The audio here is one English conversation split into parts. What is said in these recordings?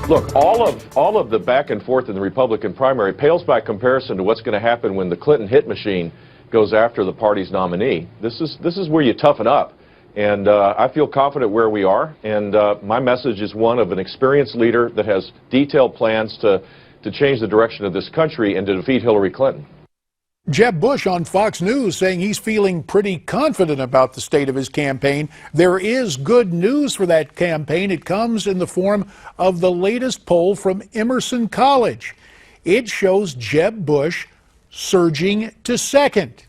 Look, all of the back and forth in the Republican primary pales by comparison to what's going to happen when the Clinton hit machine goes after the party's nominee. This is where you toughen up. And I feel confident where we are. And my message is one of an experienced leader that has detailed plans to change the direction of this country and to defeat Hillary Clinton. Jeb Bush on Fox News saying he's feeling pretty confident about the state of his campaign. There is good news for that campaign. It comes in the form of the latest poll from Emerson College. It shows Jeb Bush surging to second.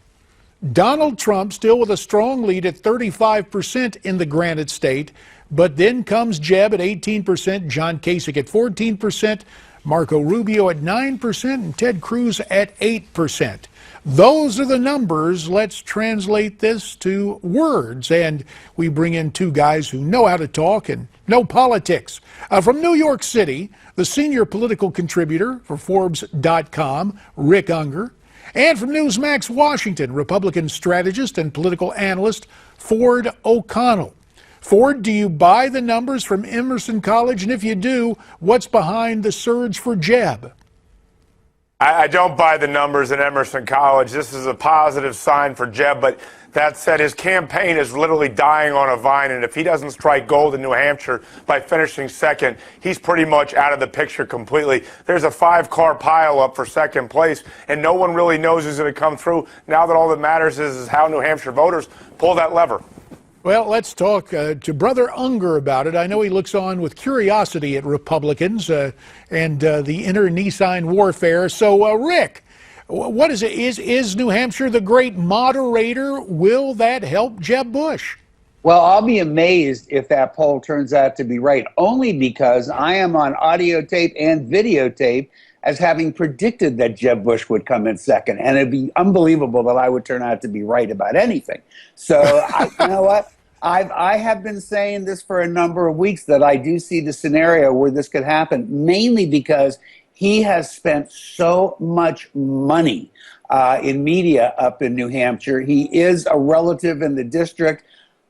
Donald Trump still with a strong lead at 35% in the Granite State, but then comes Jeb at 18%, John Kasich at 14%, Marco Rubio at 9%, and Ted Cruz at 8%. Those are the numbers. Let's translate this to words, and we bring in two guys who know how to talk and know politics. From New York City, the senior political contributor for Forbes.com, Rick Ungar, and from Newsmax Washington, Republican strategist and political analyst Ford O'Connell. Ford, do you buy the numbers from Emerson College? And if you do, what's behind the surge for Jeb? I don't buy the numbers in Emerson College. This is a positive sign for Jeb, but that said, his campaign is literally dying on a vine, and if he doesn't strike gold in New Hampshire by finishing second, he's pretty much out of the picture completely. There's a 5-car pileup for second place, and no one really knows who's going to come through. Now that all that matters is how New Hampshire voters pull that lever. Well, let's talk to Brother Ungar about it. I know he looks on with curiosity at Republicans and the internecine warfare. So, Rick, what is it? Is New Hampshire the great moderator? Will that help Jeb Bush? Well, I'll be amazed if that poll turns out to be right, only because I am on audio tape and videotape as having predicted that Jeb Bush would come in second. And it'd be unbelievable that I would turn out to be right about anything. So, you know what? I have been saying this for a number of weeks, that I do see the scenario where this could happen, mainly because he has spent so much money in media up in New Hampshire. He is a relative in the district.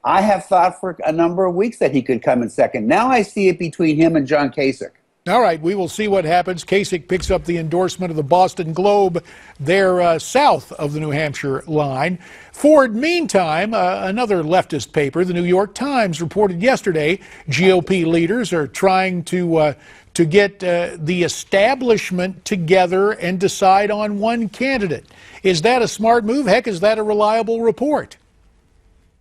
I have thought for a number of weeks that he could come in second. Now I see it between him and John Kasich. All right, we will see what happens. Kasich picks up the endorsement of the Boston Globe. They're south of the New Hampshire line. Ford, meantime, another leftist paper, the New York Times, reported yesterday GOP leaders are trying to get the establishment together and decide on one candidate. Is that a smart move? Heck, is that a reliable report?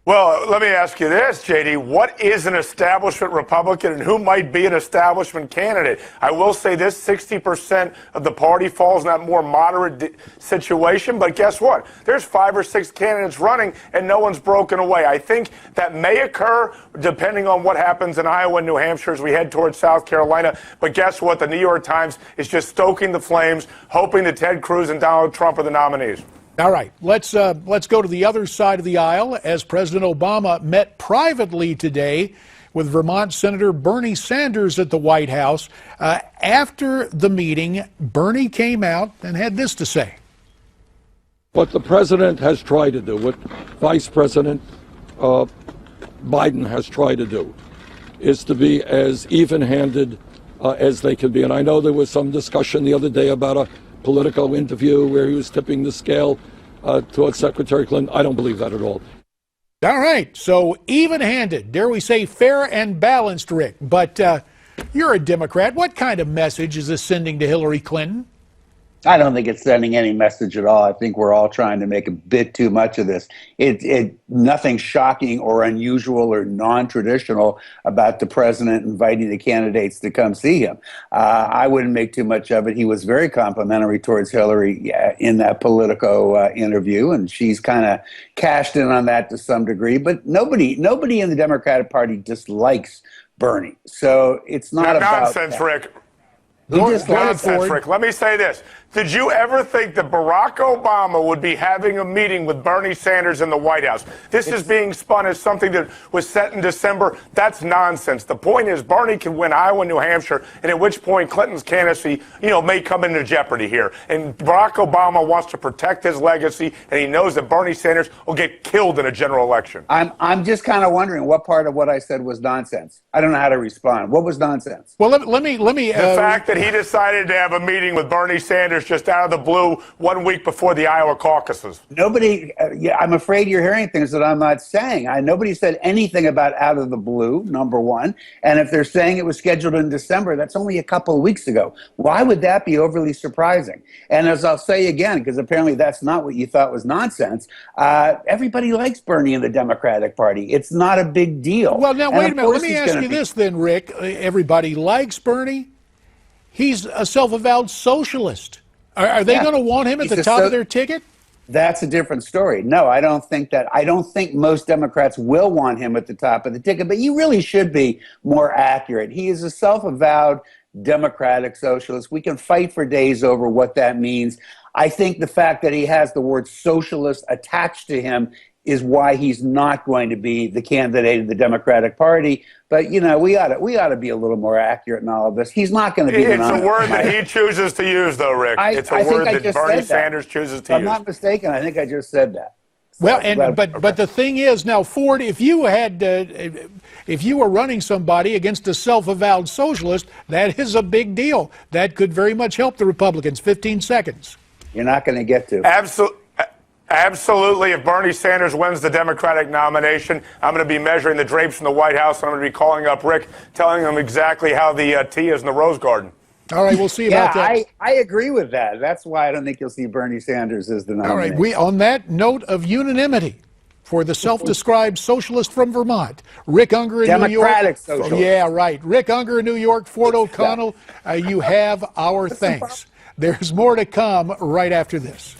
Well, let me ask you this, JD. What is an establishment Republican and who might be an establishment candidate? I will say this, 60% of the party falls in that more moderate situation. But guess what? There's 5 or 6 candidates running and no one's broken away. I think that may occur depending on what happens in Iowa and New Hampshire as we head towards South Carolina. But guess what? The New York Times is just stoking the flames, hoping that Ted Cruz and Donald Trump are the nominees. All right, let's go to the other side of the aisle as President Obama met privately today with Vermont Senator Bernie Sanders at the White House. After the meeting, Bernie came out and had this to say. What the president has tried to do, what Vice President Biden has tried to do, is to be as even-handed as they can be. And I know there was some discussion the other day about a political interview where he was tipping the scale towards Secretary Clinton. I don't believe that at all. All right, so even-handed, dare we say fair and balanced, Rick. But you're a Democrat. What kind of message is this sending to Hillary Clinton? I don't think it's sending any message at all. I think we're all trying to make a bit too much of this. Nothing shocking or unusual or non-traditional about the president inviting the candidates to come see him. I wouldn't make too much of it. He was very complimentary towards Hillary in that Politico interview, and she's kind of cashed in on that to some degree. But nobody in the Democratic Party dislikes Bernie. So it's not about nonsense, that. Rick. Nonsense, Rick. Let me say this. Did you ever think that Barack Obama would be having a meeting with Bernie Sanders in the White House? This is being spun as something that was set in December. That's nonsense. The point is Bernie can win Iowa and New Hampshire, and at which point Clinton's candidacy, may come into jeopardy here. And Barack Obama wants to protect his legacy, and he knows that Bernie Sanders will get killed in a general election. I'm just kind of wondering what part of what I said was nonsense. I don't know how to respond. What was nonsense? Well, let me. The fact that he decided to have a meeting with Bernie Sanders just out of the blue 1 week before the Iowa caucuses. Nobody, I'm afraid you're hearing things that I'm not saying. Nobody said anything about out of the blue, number one. And if they're saying it was scheduled in December, that's only a couple of weeks ago. Why would that be overly surprising? And as I'll say again, because apparently that's not what you thought was nonsense, everybody likes Bernie in the Democratic Party. It's not a big deal. Well, now, wait a minute. Let me ask you this then, Rick. Everybody likes Bernie. He's a self-avowed socialist. Are they going to want him at the top of their ticket? That's a different story. No, I don't think that. I don't think most Democrats will want him at the top of the ticket, but you really should be more accurate. He is a self-avowed democratic socialist. We can fight for days over what that means. I think the fact that he has the word socialist attached to him is why he's not going to be the candidate of the Democratic Party. But, we ought to be a little more accurate in all of this. He's not going to be the It's a word that he chooses to use, though, Rick. It's a word that Bernie Sanders chooses to use. If I'm not mistaken, I think I just said that. Well, but the thing is now, Ford, if you were running somebody against a self-avowed socialist, that is a big deal. That could very much help the Republicans. 15 seconds. You're not going to get to. Absolutely. If Bernie Sanders wins the Democratic nomination, I'm going to be measuring the drapes in the White House. I'm going to be calling up Rick, telling him exactly how the tea is in the Rose Garden. All right, we'll see about that. I agree with that. That's why I don't think you'll see Bernie Sanders as the nominee. All right, on that note of unanimity for the self-described socialist from Vermont, Rick Ungar in New York. Democratic socialist. Yeah, right. Rick Ungar in New York, Ford O'Connell, you have our thanks. There's more to come right after this.